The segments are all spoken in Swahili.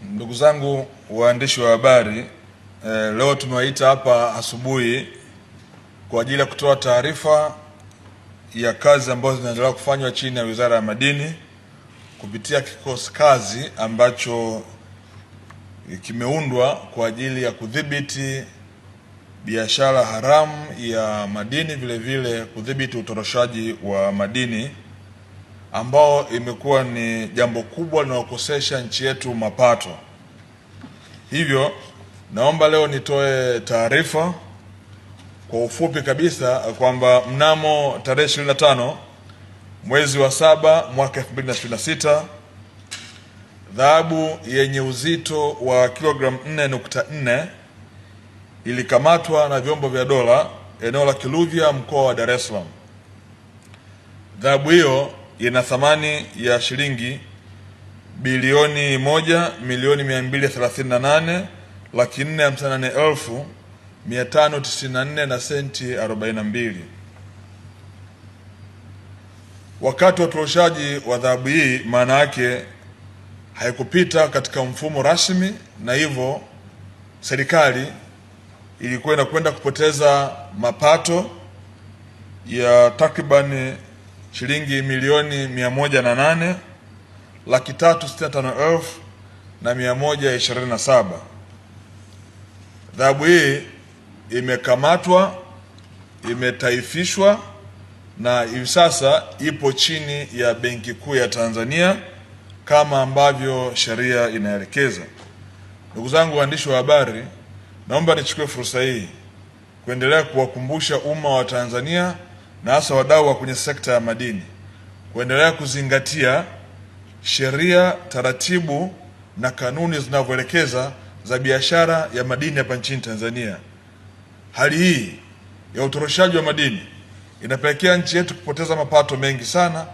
Ndugu zangu waandishi wa habari, leo tumewaita hapa asubuhi kwa ajili ya kutoa taarifa ya kazi ambazo zinaendelea kufanywa chini ya Wizara ya Madini kupitia kikosi kazi ambacho kimeundwa kwa ajili ya kudhibiti biashara haramu ya madini, vile vile kudhibiti utoroshaji wa madini ambao imekuwa ni jambo kubwa linalokosesha nchi yetu mapato. Hivyo naomba leo nitoe taarifa kwa ufupi kabisa kwamba mnamo tarehe 25 mwezi wa 7 mwaka 2026 dhahabu yenye uzito wa kilogramu 4.4 ilikamatwa na vyombo vya dola eneo la Kiluvya, mkoa wa Dar es Salaam. Dhahabu hiyo ina thamani ya shilingi bilioni 1,238,458,594 na senti 42. Wakati wa utoroshaji wa dhahabu hii, maana yake haikupita katika mfumo rasmi, na hivyo serikali ilikuwa inakwenda kupoteza mapato ya takribani shilingi milioni 108,365,127. Dhahabu hii imekamatwa, imetaifishwa na hivi sasa ipo chini ya Benki Kuu ya Tanzania kama ambavyo sheria inaelekeza. Ndugu zangu waandishi wa habari, naomba nichukue fursa hii kuendelea kuwakumbusha umma wa Tanzania na hasa wadau wa kwenye sekta ya madini kuendelea kuzingatia sheria, taratibu na kanuni zinavyoelekeza za biashara ya madini hapa nchini Tanzania. Hali hii ya utoroshaji wa madini inapelekea nchi yetu kupoteza mapato mengi sana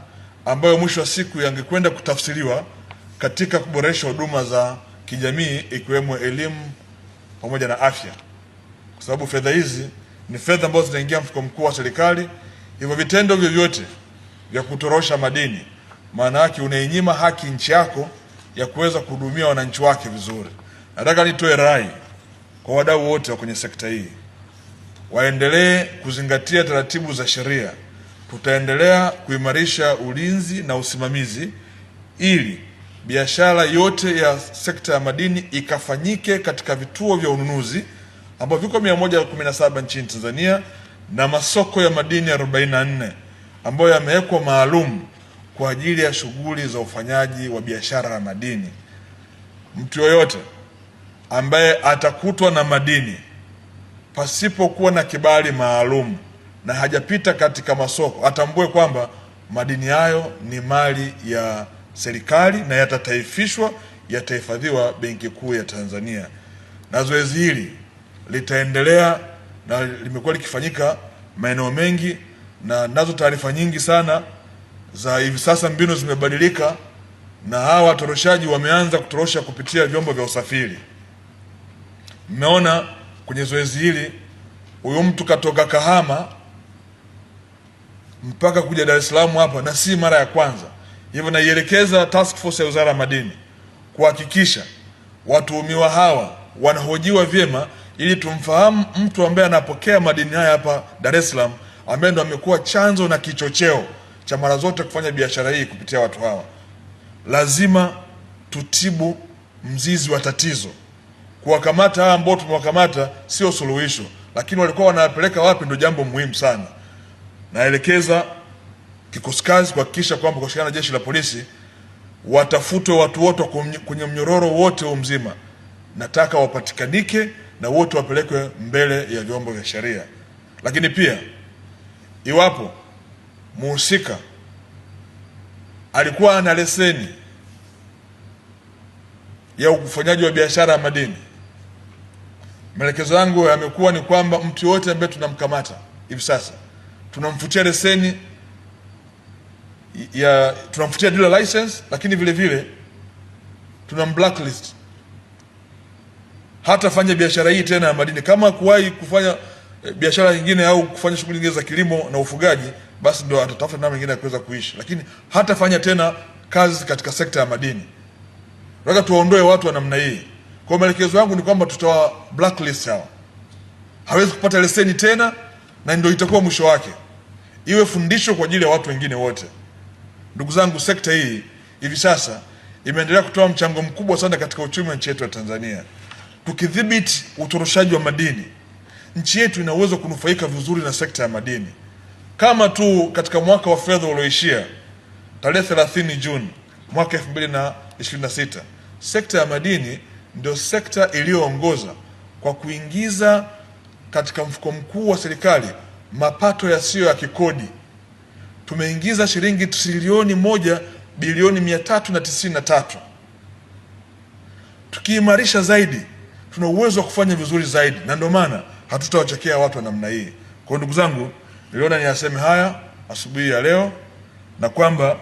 ambayo mwisho wa siku yangekwenda kutafsiriwa katika kuboresha huduma za kijamii ikiwemo elimu pamoja na afya, kwa sababu fedha hizi ni fedha ambazo zinaingia mfuko mkuu wa serikali. Hivyo vitendo vyovyote vya kutorosha madini, maana yake unainyima haki nchi yako ya kuweza kuhudumia wananchi wake vizuri. Nataka nitoe rai kwa wadau wote wa kwenye sekta hii waendelee kuzingatia taratibu za sheria. Tutaendelea kuimarisha ulinzi na usimamizi ili biashara yote ya sekta ya madini ikafanyike katika vituo vya ununuzi ambavyo viko 117 nchini Tanzania na masoko ya madini 44 ambayo yamewekwa maalum kwa ajili ya shughuli za ufanyaji wa biashara ya madini. Mtu yoyote ambaye atakutwa na madini pasipokuwa na kibali maalum na hajapita katika masoko, atambue kwamba madini hayo ni mali ya serikali na yatataifishwa, yatahifadhiwa Benki Kuu ya Tanzania. Na zoezi hili litaendelea na limekuwa likifanyika maeneo mengi, na nazo taarifa nyingi sana za hivi sasa mbinu zimebadilika na hawa watoroshaji wameanza kutorosha kupitia vyombo vya usafiri. Mmeona kwenye zoezi hili huyu mtu katoka Kahama mpaka kuja Dar es Salaam hapa, na si mara ya kwanza. Hivyo naielekeza task force ya Wizara ya Madini kuhakikisha watuhumiwa hawa wanahojiwa vyema ili tumfahamu mtu ambaye anapokea madini haya hapa Dar es Salaam, ambaye ndo amekuwa chanzo na kichocheo cha mara zote kufanya biashara hii kupitia watu hawa. Lazima tutibu mzizi wa tatizo. Kuwakamata hawa ambao tumewakamata sio suluhisho, lakini walikuwa wanapeleka wapi ndo jambo muhimu sana. Naelekeza kikosi kazi kuhakikisha kwamba kwa kushirikiana na jeshi la polisi watafutwe watu wote kwenye mnyororo wote mzima. Nataka wapatikanike na wote wapelekwe mbele ya vyombo vya sheria. Lakini pia iwapo muhusika alikuwa ana leseni ya ufanyaji wa biashara ya madini, maelekezo yangu yamekuwa ni kwamba mtu yote ambaye tunamkamata hivi sasa tunamfutia leseni tunamfutia dealer license, lakini vile vile tunam blacklist. Hata fanya biashara hii tena ya madini. Kama kuwahi kufanya biashara nyingine au kufanya shughuli nyingine za kilimo na ufugaji, basi ndio atatafuta namna nyingine ya kuweza kuishi, lakini hata fanya tena kazi katika sekta ya madini. Nataka tuwaondoe watu wa namna hii. Kwa maelekezo yangu ni kwamba tutawa blacklist hao. Hawezi kupata leseni tena, na ndio itakuwa mwisho wake. Iwe fundisho kwa ajili ya watu wengine wote. Ndugu zangu, sekta hii hivi sasa imeendelea kutoa mchango mkubwa sana katika uchumi wa nchi yetu ya Tanzania. Tukidhibiti utoroshaji wa madini, nchi yetu ina uwezo kunufaika vizuri na sekta ya madini. Kama tu katika mwaka wa fedha ulioishia tarehe 30 Juni mwaka 2026, sekta ya madini ndio sekta iliyoongoza kwa kuingiza katika mfuko mkuu wa serikali mapato yasiyo ya kikodi. Tumeingiza shilingi trilioni 1 bilioni 393. Tukiimarisha zaidi, tuna uwezo wa kufanya vizuri zaidi, na ndio maana hatutawachekea watu wa namna hii. Kwa ndugu zangu, niliona niyaseme haya asubuhi ya leo, na kwamba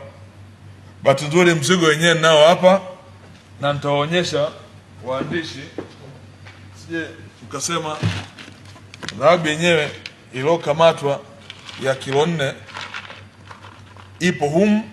bahati nzuri mzigo wenyewe nao hapa, na nitawaonyesha waandishi, sije ukasema dhahabu yenyewe iliyokamatwa ya kilo 4 ipo humu.